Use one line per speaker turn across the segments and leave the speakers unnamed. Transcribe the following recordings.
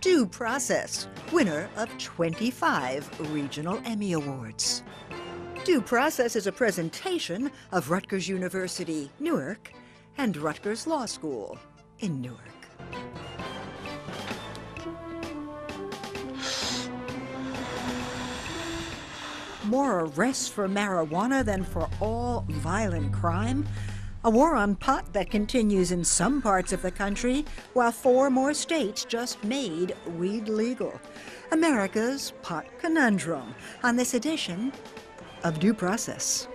Due Process, winner of 25 regional Emmy Awards. Due Process is a presentation of Rutgers University, Newark, and Rutgers Law School in Newark. More arrests for marijuana than for all violent crime? A war on pot that continues in some parts of the country, while 4 more states just made weed legal. America's pot conundrum on this edition of Due Process.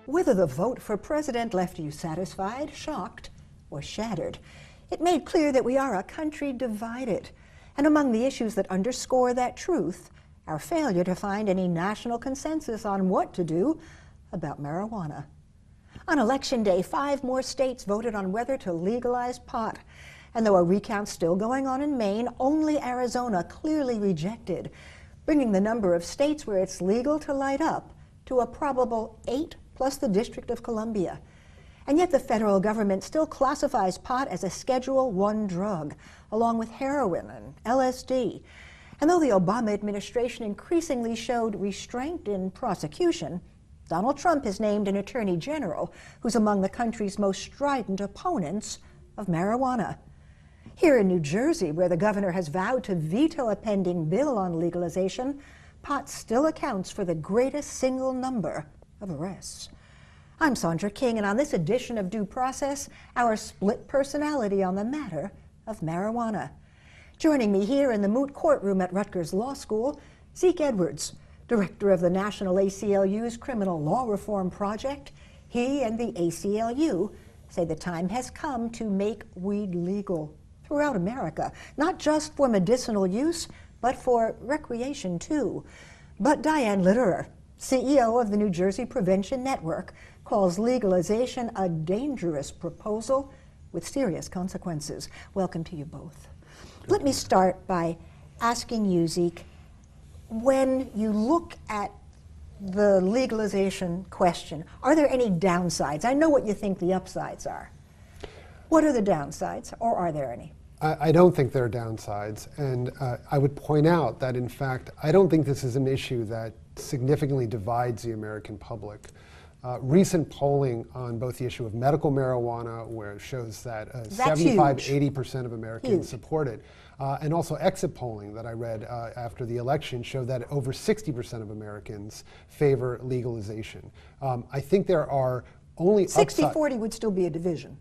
Whether the vote for president left you satisfied, shocked, or shattered, it made clear that we are a country divided. And among the issues that underscore that truth, our failure to find any national consensus on what to do about marijuana. On Election Day, 5 more states voted on whether to legalize pot. And though a recount's still going on in Maine, only Arizona clearly rejected, bringing the number of states where it's legal to light up to a probable 8 plus the District of Columbia. And yet the federal government still classifies pot as a Schedule I drug, along with heroin and LSD. And though the Obama administration increasingly showed restraint in prosecution, Donald Trump has named an attorney general who's among the country's most strident opponents of marijuana. Here in New Jersey, where the governor has vowed to veto a pending bill on legalization, pot still accounts for the greatest single number of arrests. I'm Sandra King, and on this edition of Due Process, our split personality on the matter of marijuana. Joining me here in the moot courtroom at Rutgers Law School, Zeke Edwards, director of the National ACLU's Criminal Law Reform Project. He and the ACLU say the time has come to make weed legal throughout America, not just for medicinal use, but for recreation too. But Diane Litterer, CEO of the New Jersey Prevention Network, calls legalization a dangerous proposal with serious consequences. Welcome to you both. Let me start by asking you, Zeke, when you look at the legalization question, are there any downsides? I know what you think the upsides are. What are the downsides, or are there any?
I don't think there are downsides, and I would point out that, in fact, I don't think this is an issue that significantly divides the American public. Recent polling on both the issue of medical marijuana, where it shows that 75–80% of Americans support it, and also exit polling that I read after the election showed that over 60% of Americans favor legalization. I think there are only
60-40 would still be a division.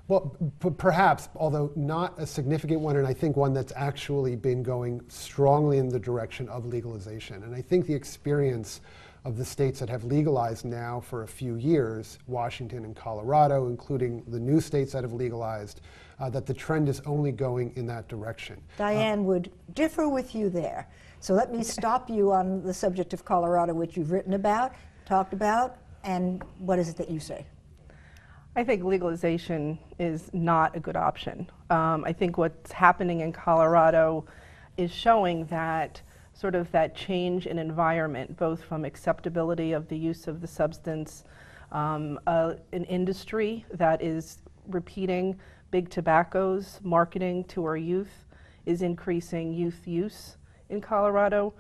Well, perhaps, although not a significant one, and I think one that's actually been going strongly in the direction of legalization. And I think the experience of the states that have legalized now for a few years, Washington and Colorado, including the new states that have legalized, that the trend is only going in that direction.
Diane would differ with you there. So let me stop you on the subject of Colorado, which you've written about, talked about, and what is it that you say?
I think legalization is not a good option. I think what's happening in Colorado is showing that sort of that change in environment, both from acceptability of the use of the substance, an industry that is repeating big tobacco's marketing to our youth is increasing youth use in Colorado.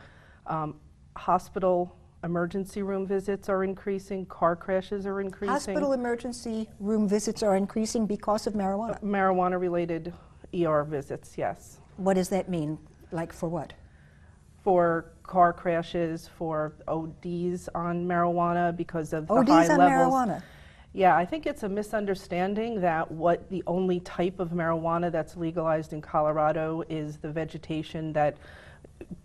Hospital emergency room visits are increasing, car crashes are increasing.
Hospital emergency room visits are increasing because of marijuana?
Marijuana-related ER visits, yes.
What does that mean? Like for what?
For car crashes, for ODs on marijuana because of the
ODs
high
on
levels.
Marijuana?
Yeah, I think it's a misunderstanding that what the only type of marijuana that's legalized in Colorado is the vegetation that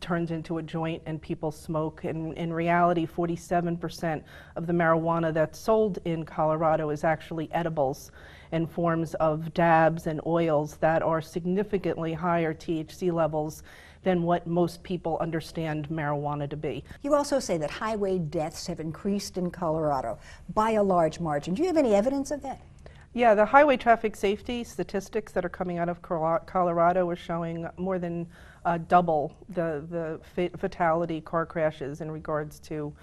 turns into a joint and people smoke. And in reality, 47% of the marijuana that's sold in Colorado is actually edibles in forms of dabs and oils that are significantly higher THC levels than what most people understand marijuana to be.
You also say that highway deaths have increased in Colorado by a large margin. Do you have any evidence of that?
Yeah, the highway traffic safety statistics that are coming out of Colorado are showing more than double the fatality car crashes in regards to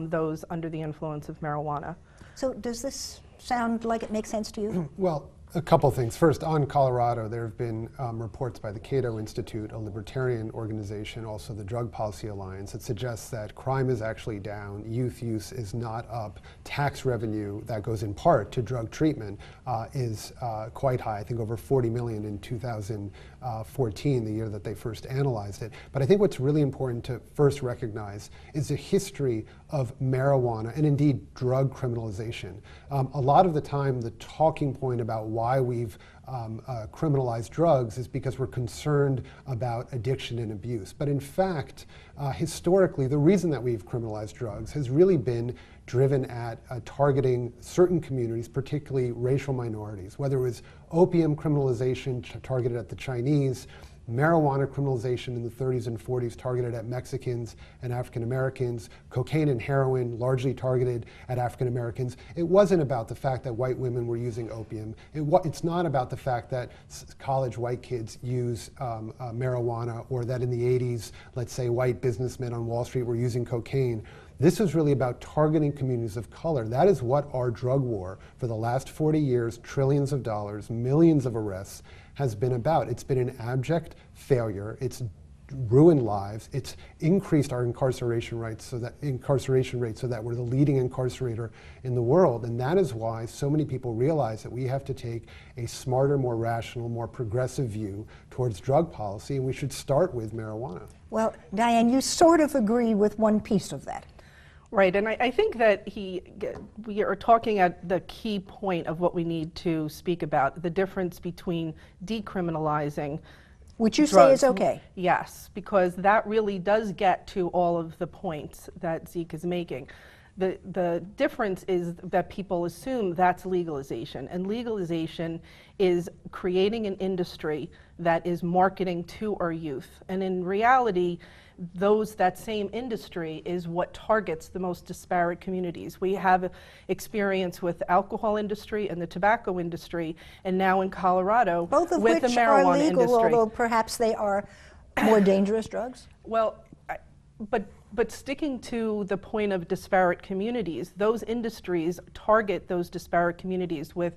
those under the influence of marijuana.
So does this sound like it makes sense to you?
Well, a couple things. First, on Colorado, there have been reports by the Cato Institute, a libertarian organization, also the Drug Policy Alliance, that suggests that crime is actually down, youth use is not up, tax revenue that goes in part to drug treatment is quite high. I think over 40 million in 2014, the year that they first analyzed it. But I think what's really important to first recognize is the history of marijuana and indeed drug criminalization. A lot of the time, the talking point about why we've criminalized drugs is because we're concerned about addiction and abuse. But in fact, historically, the reason that we've criminalized drugs has really been driven at targeting certain communities, particularly racial minorities, whether it was opium criminalization targeted at the Chinese, marijuana criminalization in the 30s and 40s targeted at Mexicans and African Americans, cocaine and heroin largely targeted at African Americans. It wasn't about the fact that white women were using opium. It's not about the fact that college white kids use marijuana, or that in the 80s, let's say, white businessmen on Wall Street were using cocaine. This is really about targeting communities of color. That is what our drug war for the last 40 years, trillions of dollars, millions of arrests, has been about. It's been an abject failure. It's ruined lives. It's increased our incarceration rates so that we're the leading incarcerator in the world. And that is why so many people realize that we have to take a smarter, more rational, more progressive view towards drug policy, and we should start with marijuana.
Well, Diane, you sort of agree with one piece of that.
Right, and I think that we are talking at the key point of what we need to speak about, the difference between decriminalizing,
which you
drugs.
say is okay.
Yes, because that really does get to all of the points that Zeke is making. The difference is that people assume that's legalization, and legalization is creating an industry that is marketing to our youth. And in reality, that same industry is what targets the most disparate communities. We have experience with the alcohol industry and the tobacco industry, and now in Colorado
both of
with
which
the marijuana
are legal,
industry.
although perhaps they are more dangerous drugs.
Well, but sticking to the point of disparate communities, those industries target those disparate communities with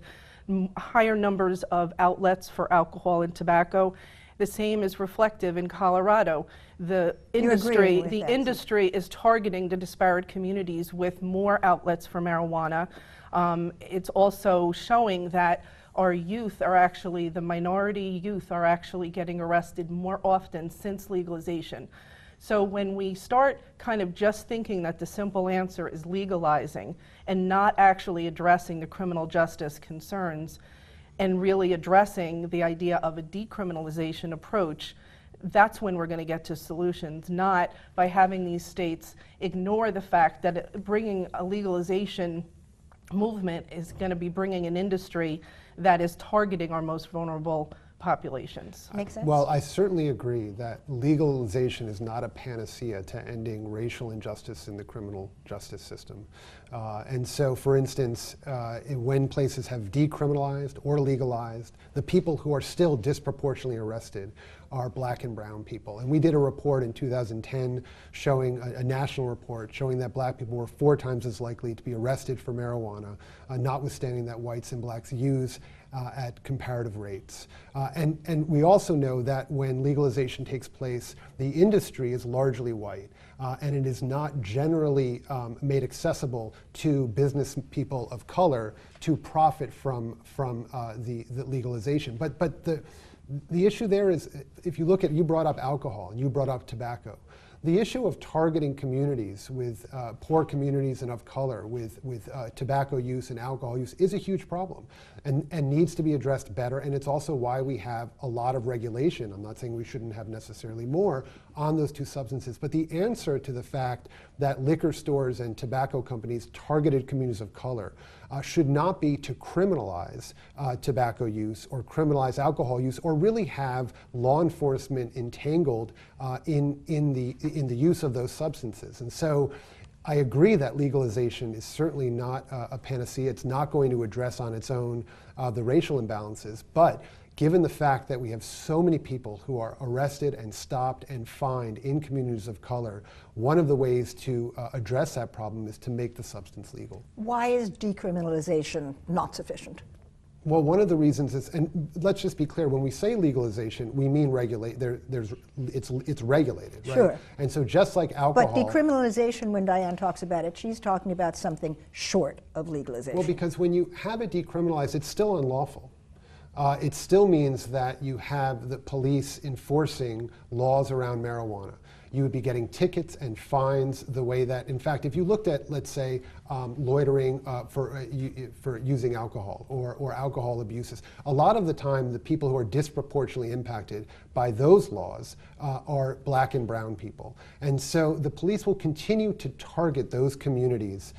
higher numbers of outlets for alcohol and tobacco. The same is reflective in Colorado. The industry is targeting the disparate communities with more outlets for marijuana. It's also showing that our youth are actually, the minority youth are actually getting arrested more often since legalization. So when we start kind of just thinking that the simple answer is legalizing and not actually addressing the criminal justice concerns, and really addressing the idea of a decriminalization approach, that's when we're going to get to solutions, not by having these states ignore the fact that bringing a legalization movement is going to be bringing an industry that is targeting our most vulnerable populations.
Makes sense?
Well, I certainly agree that legalization is not a panacea to ending racial injustice in the criminal justice system. And so, for instance, when places have decriminalized or legalized, the people who are still disproportionately arrested are black and brown people. And we did a report in 2010 showing, a national report showing that black people were 4 times as likely to be arrested for marijuana, notwithstanding that whites and blacks use at comparative rates. And we also know that when legalization takes place, the industry is largely white, and it is not generally made accessible to business people of color to profit from the legalization. But the issue there is, if you look at, you brought up alcohol and you brought up tobacco. The issue of targeting communities with poor communities and of color with tobacco use and alcohol use is a huge problem and needs to be addressed better. And it's also why we have a lot of regulation. I'm not saying we shouldn't have necessarily more on those two substances, but the answer to the fact that liquor stores and tobacco companies targeted communities of color should not be to criminalize tobacco use or criminalize alcohol use or really have law enforcement entangled in the use of those substances. And so I agree that legalization is certainly not a panacea. It's not going to address on its own the racial imbalances, but given the fact that we have so many people who are arrested and stopped and fined in communities of color, one of the ways to address that problem is to make the substance legal.
Why is decriminalization not sufficient?
Well, one of the reasons is, and let's just be clear, when we say legalization, we mean regulate. It's regulated, right?
Sure.
And so just like alcohol.
But decriminalization, when Diane talks about it, she's talking about something short of legalization.
Well, because when you have it decriminalized, it's still unlawful. It still means that you have the police enforcing laws around marijuana. You would be getting tickets and fines the way that, in fact, if you looked at, let's say, loitering for using alcohol or alcohol abuses, a lot of the time the people who are disproportionately impacted by those laws are black and brown people. And so the police will continue to target those communities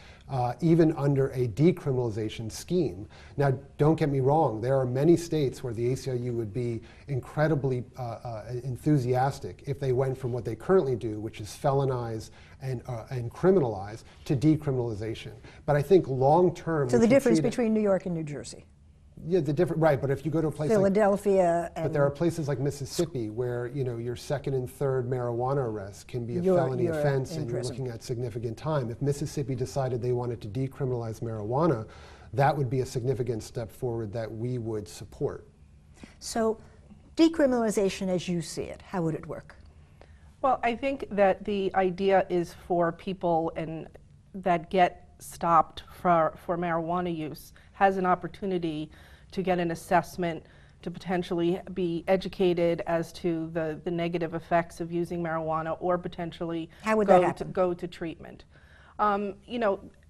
even under a decriminalization scheme. Now, don't get me wrong, there are many states where the ACLU would be incredibly enthusiastic if they went from what they currently do, which is felonize and criminalize, to decriminalization. But I think long term.
So the difference between New York and New Jersey?
Yeah, right, but if you go to a place
Philadelphia
but there are places like Mississippi where, your second and third marijuana arrest can be a felony offense and you're looking at significant time. If Mississippi decided they wanted to decriminalize marijuana, that would be a significant step forward that we would support.
So decriminalization as you see it, how would it work?
Well, I think that the idea is for people that get stopped for marijuana use has an opportunity to get an assessment, to potentially be educated as to the negative effects of using marijuana, or potentially go to treatment. I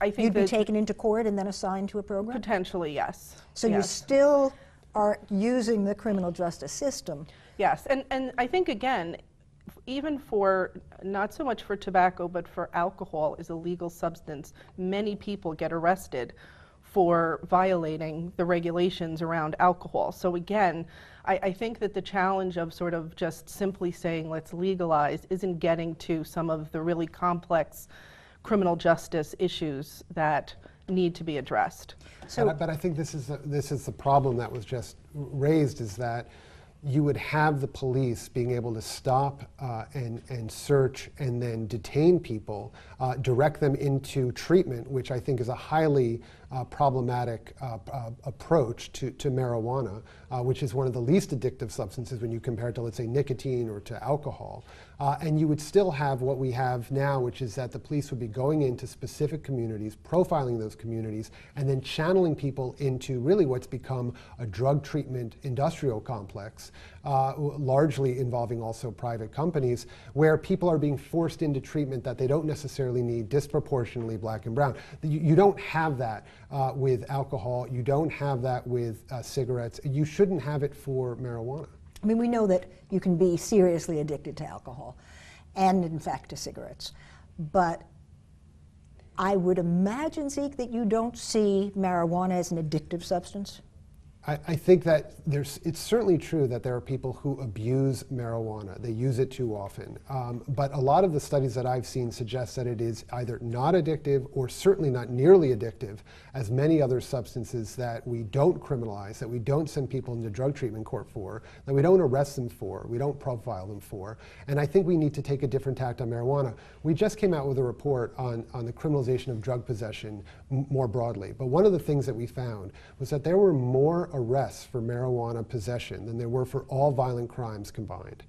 think
you'd be taken into court and then assigned to a program?
Potentially, yes.
So
yes.
You still are using the criminal justice system?
Yes, and I think, again, even for, not so much for tobacco, but for alcohol is a legal substance, many people get arrested for violating the regulations around alcohol. So again, I think that the challenge of sort of just simply saying let's legalize isn't getting to some of the really complex criminal justice issues that need to be addressed.
So, but I think this is the problem that was just raised, is that you would have the police being able to stop and search and then detain people, direct them into treatment, which I think is a highly problematic approach to marijuana, which is one of the least addictive substances when you compare it to, let's say, nicotine or to alcohol. And you would still have what we have now, which is that the police would be going into specific communities, profiling those communities, and then channeling people into really what's become a drug treatment industrial complex, largely involving also private companies, where people are being forced into treatment that they don't necessarily need, disproportionately black and brown. You don't have that with alcohol. You don't have that with cigarettes. You shouldn't have it for marijuana.
I mean, we know that you can be seriously addicted to alcohol and, in fact, to cigarettes. But I would imagine, Zeke, that you don't see marijuana as an addictive substance?
I think that it's certainly true that there are people who abuse marijuana. They use it too often. But a lot of the studies that I've seen suggest that it is either not addictive or certainly not nearly addictive as many other substances that we don't criminalize, that we don't send people into drug treatment court for, that we don't arrest them for, we don't profile them for. And I think we need to take a different tact on marijuana. We just came out with a report on the criminalization of drug possession more broadly. But one of the things that we found was that there were more arrests for marijuana possession than there were for all violent crimes combined.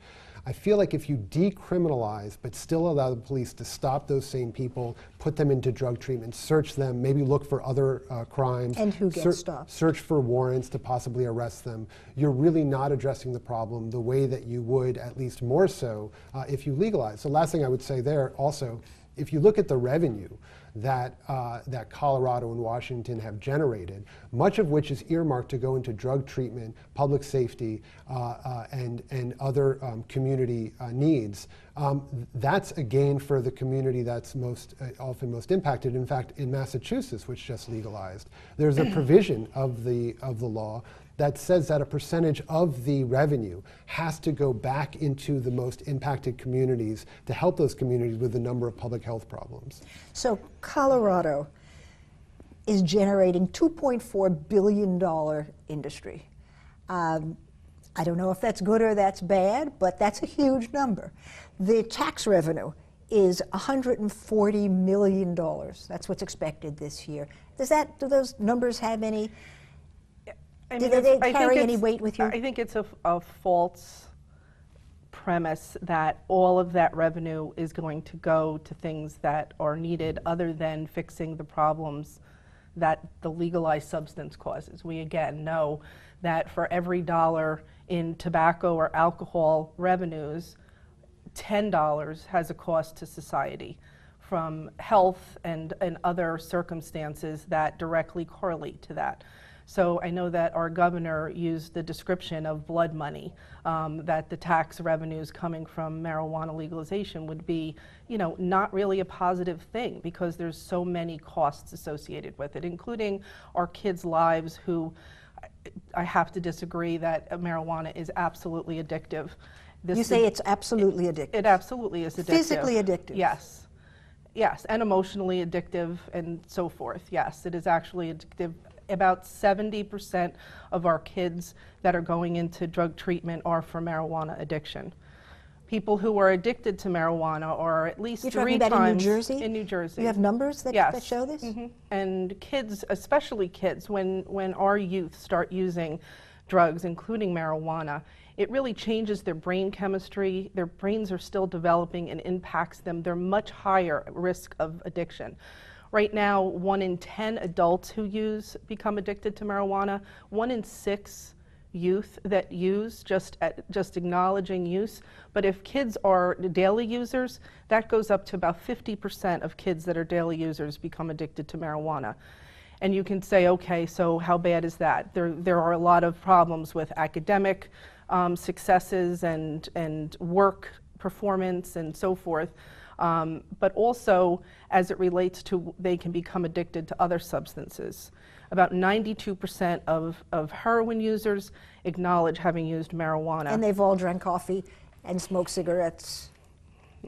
I feel like if you decriminalize but still allow the police to stop those same people, put them into drug treatment, search them, maybe look for other crimes.
And who gets stopped.
Search for warrants to possibly arrest them, you're really not addressing the problem the way that you would, at least more so, if you legalize. The last thing I would say there also, if you look at the revenue that Colorado and Washington have generated, much of which is earmarked to go into drug treatment, public safety, and other community needs, that's a gain for the community that's often most impacted. In fact, in Massachusetts, which just legalized, there's a provision of the law that says that a percentage of the revenue has to go back into the most impacted communities to help those communities with a number of public health problems.
So Colorado is generating $2.4 billion industry. I don't know if that's good or that's bad, but that's a huge number. The tax revenue is $140 million. That's what's expected this year. Do those numbers have any? Do they carry any weight with you?
I think it's a false premise that all of that revenue is going to go to things that are needed other than fixing the problems that the legalized substance causes. We again know that for every dollar in tobacco or alcohol revenues, $10 has a cost to society from health and other circumstances that directly correlate to that. So I know that our governor used the description of blood money, that the tax revenues coming from marijuana legalization would be, not really a positive thing because there's so many costs associated with it, including our kids' lives who, I have to disagree that marijuana is absolutely addictive.
You say it's absolutely addictive.
It absolutely is addictive.
Physically addictive.
Yes. Yes, and emotionally addictive and so forth. Yes, it is actually addictive. About 70% of our kids that are going into drug treatment are for marijuana addiction. People who are addicted to marijuana are at least 3 times.
You're talking about in New Jersey?
In New Jersey.
You have numbers that show this?
Mm-hmm. And kids, especially kids, when our youth start using drugs, including marijuana, it really changes their brain chemistry. Their brains are still developing and impacts them. They're much higher risk of addiction. Right now, 1 in 10 adults who use become addicted to marijuana. 1 in 6 youth that use, just acknowledging use. But if kids are daily users, that goes up to about 50% of kids that are daily users become addicted to marijuana. And you can say, okay, so how bad is that? There are a lot of problems with academic successes and work performance and so forth. But also as it relates to they can become addicted to other substances. About 92% of heroin users acknowledge having used marijuana.
And they've all drank coffee and smoked cigarettes.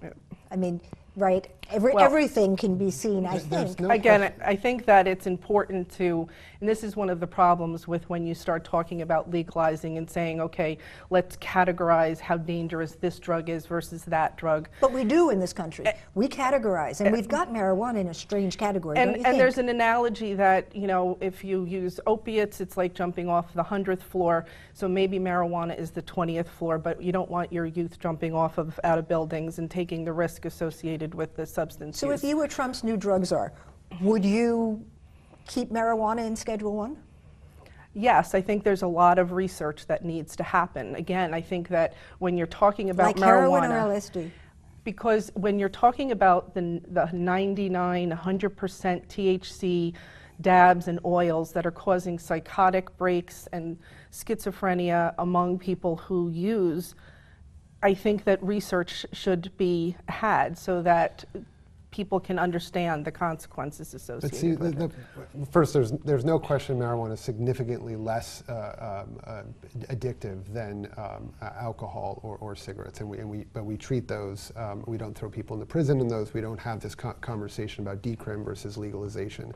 Yeah.
I mean, right? Everything can be seen, I think.
Again, I think that it's important to, and this is one of the problems with when you start talking about legalizing and saying, okay, let's categorize how dangerous this drug is versus that drug.
But we do in this country. We categorize, and we've got marijuana in a strange category, don't you think?
And there's an analogy that, if you use opiates, it's like jumping off the 100th floor, so maybe marijuana is the 20th floor, but you don't want your youth jumping off of out of buildings and taking the risk associated with the substance
So
use.
if you were Trump's new drug czar, would you keep marijuana in Schedule 1?
Yes, I think there's a lot of research that needs to happen. Again, I think that when you're talking about
like
marijuana,
heroin or LSD?
Because when you're talking about the 99, 100% THC dabs and oils that are causing psychotic breaks and schizophrenia among people who use, I think that research should be had so that people can understand the consequences associated with it.
First, there's no question marijuana is significantly less addictive than alcohol or cigarettes, but we treat those. We don't throw people into prison in those. We don't have this conversation about decrim versus legalization.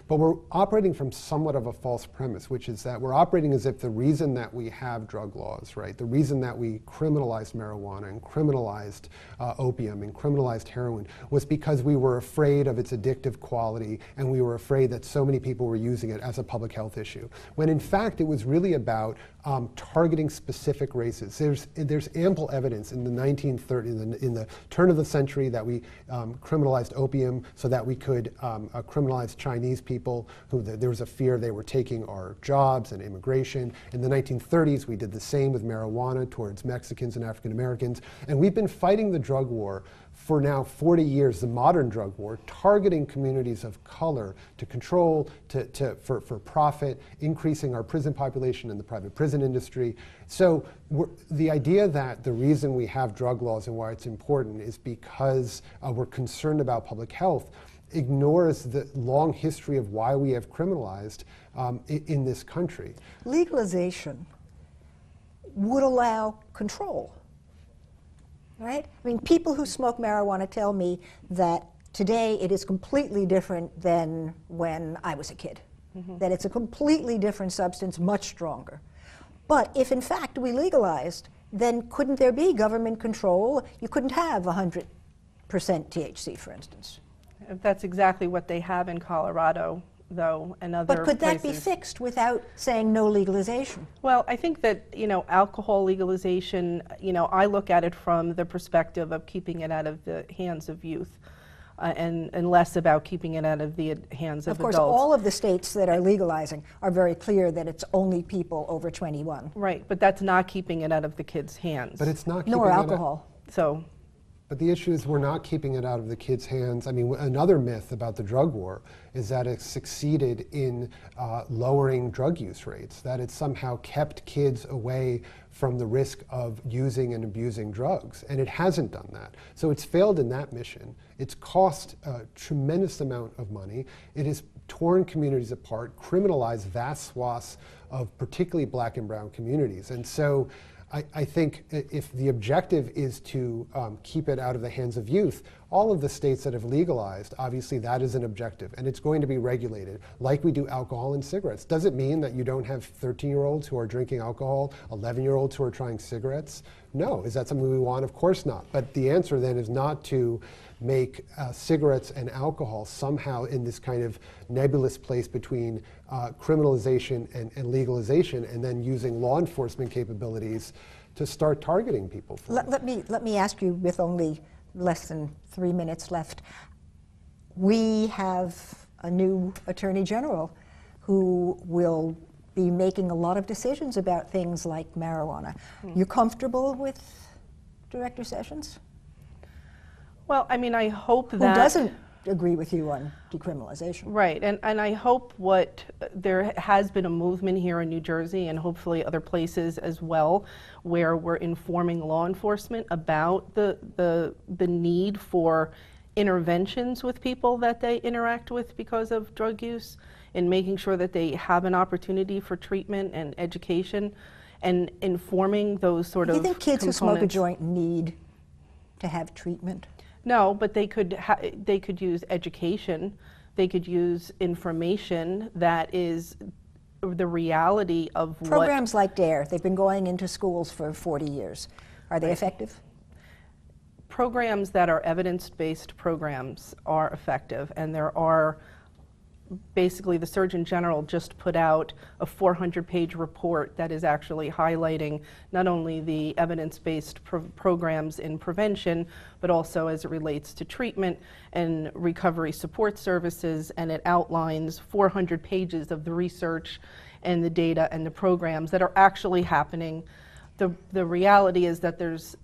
But we're operating from somewhat of a false premise, which is that we're operating as if the reason that we have drug laws, right, the reason that we criminalized marijuana and criminalized opium and criminalized heroin was because because we were afraid of its addictive quality and we were afraid that so many people were using it as a public health issue. When in fact it was really about targeting specific races. There's ample evidence in the 1930s, in the turn of the century, that we criminalized opium so that we could criminalize Chinese people who there was a fear they were taking our jobs and immigration. In the 1930s, we did the same with marijuana towards Mexicans and African Americans. And we've been fighting the drug war for now 40 years, the modern drug war, targeting communities of color to control, for profit, increasing our prison population and the private prison industry. So the idea that the reason we have drug laws and why it's important is because we're concerned about public health ignores the long history of why we have criminalized in this country.
Legalization would allow control. Right? I mean, people who smoke marijuana tell me that today it is completely different than when I was a kid. That it's a completely different substance, much stronger. But if in fact we legalized, then couldn't there be government control? You couldn't have 100% THC, for instance.
That's exactly what they have in Colorado, though, and other
But could that be
places.
fixed without saying no legalization?
Well, I think that, alcohol legalization, I look at it from the perspective of keeping it out of the hands of youth and less about keeping it out of the hands of
adults.
adults.
Of course, all of the states that are legalizing are very clear that it's only people over 21.
Right, but that's not keeping it out of the kids' hands.
But it's not keeping
Nor
it
alcohol.
So.
But the issue is we're not keeping it out of the kids' hands. I mean, another myth about the drug war is that it succeeded in lowering drug use rates, that it somehow kept kids away from the risk of using and abusing drugs. And it hasn't done that. So it's failed in that mission. It's cost a tremendous amount of money. It has torn communities apart, criminalized vast swaths of particularly black and brown communities. And so I think if the objective is to keep it out of the hands of youth, all of the states that have legalized, obviously that is an objective, and it's going to be regulated, like we do alcohol and cigarettes. Does it mean that you don't have 13-year-olds who are drinking alcohol, 11-year-olds who are trying cigarettes? No. Is that something we want? Of course not. But the answer then is not to make cigarettes and alcohol somehow in this kind of nebulous place between criminalization and legalization, and then using law enforcement capabilities to start targeting people for it.
Let me ask you, with only less than 3 minutes left. We have a new Attorney General who will be making a lot of decisions about things like marijuana. You comfortable with Director Sessions?
Well, I mean, I hope that...
Who doesn't agree with you on decriminalization?
Right, and I hope there has been a movement here in New Jersey and hopefully other places as well, where we're informing law enforcement about the need for interventions with people that they interact with because of drug use, and making sure that they have an opportunity for treatment and education, and informing those sort of
components. Do you think kids who smoke a joint need to have treatment?
No, but they could use education. They could use information that is the reality of
programs like DARE. They've been going into schools for 40 years. Are they effective?
Programs that are evidence-based programs are effective, and there are basically the Surgeon General just put out a 400-page report that is actually highlighting not only the evidence-based programs in prevention, but also as it relates to treatment and recovery support services, and it outlines 400 pages of the research and the data and the programs that are actually happening. The reality is that there's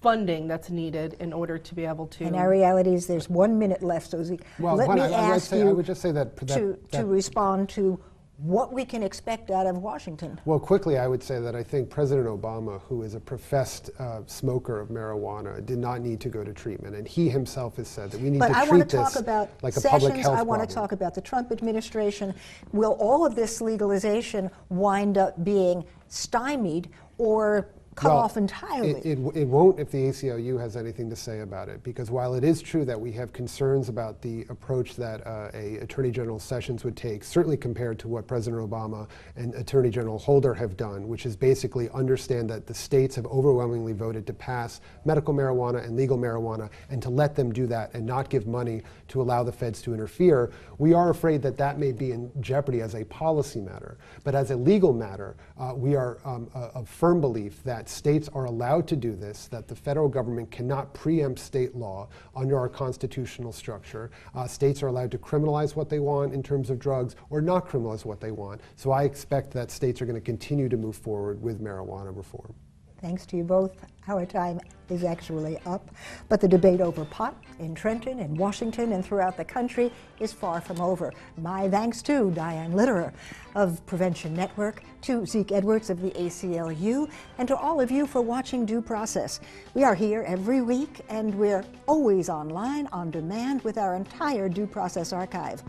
funding that's needed in order to be able to...
And our reality is there's 1 minute left, so Zeke,
well,
let me ask you
I would just say that
to respond to what we can expect out of Washington.
Well, quickly, I would say that I think President Obama, who is a professed smoker of marijuana, did not need to go to treatment, and he himself has said that we need to treat this like a public health problem.
I want to talk about the Trump administration. Will all of this legalization wind up being stymied, or cut
Well,
off entirely.
It won't if the ACLU has anything to say about it, because while it is true that we have concerns about the approach that a Attorney General Sessions would take, certainly compared to what President Obama and Attorney General Holder have done, which is basically understand that the states have overwhelmingly voted to pass medical marijuana and legal marijuana, and to let them do that and not give money to allow the feds to interfere, we are afraid that that may be in jeopardy as a policy matter. But as a legal matter, we are of firm belief that states are allowed to do this, that the federal government cannot preempt state law under our constitutional structure. States are allowed to criminalize what they want in terms of drugs or not criminalize what they want. So I expect that states are going to continue to move forward with marijuana reform.
Thanks to you both. Our time is actually up, but the debate over pot in Trenton and Washington and throughout the country is far from over. My thanks to Diane Litterer of Prevention Network, to Zeke Edwards of the ACLU, and to all of you for watching Due Process. We are here every week, and we're always online, on demand, with our entire Due Process archive.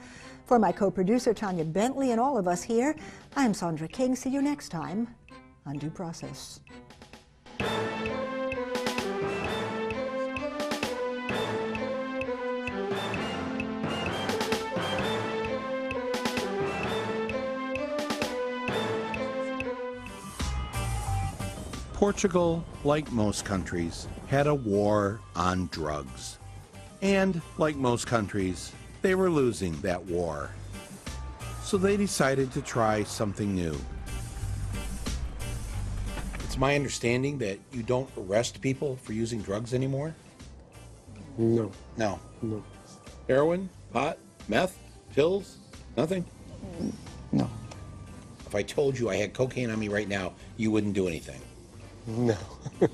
For my co-producer, Tanya Bentley, and all of us here, I'm Sandra King. See you next time on Due Process.
Portugal, like most countries, had a war on drugs. And, like most countries, they were losing that war. So they decided to try something new. It's my understanding that you don't arrest people for using drugs anymore?
No.
No.
No.
Heroin? Pot? Meth? Pills? Nothing?
No.
If I told you I had cocaine on me right now, you wouldn't do anything?
No.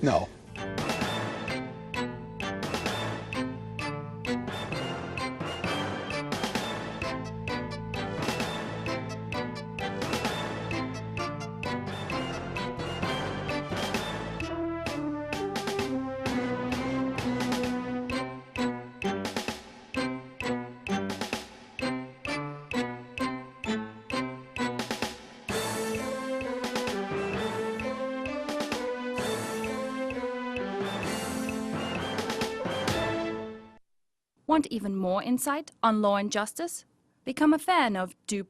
No.
Want even more insight on law and justice? Become a fan of Due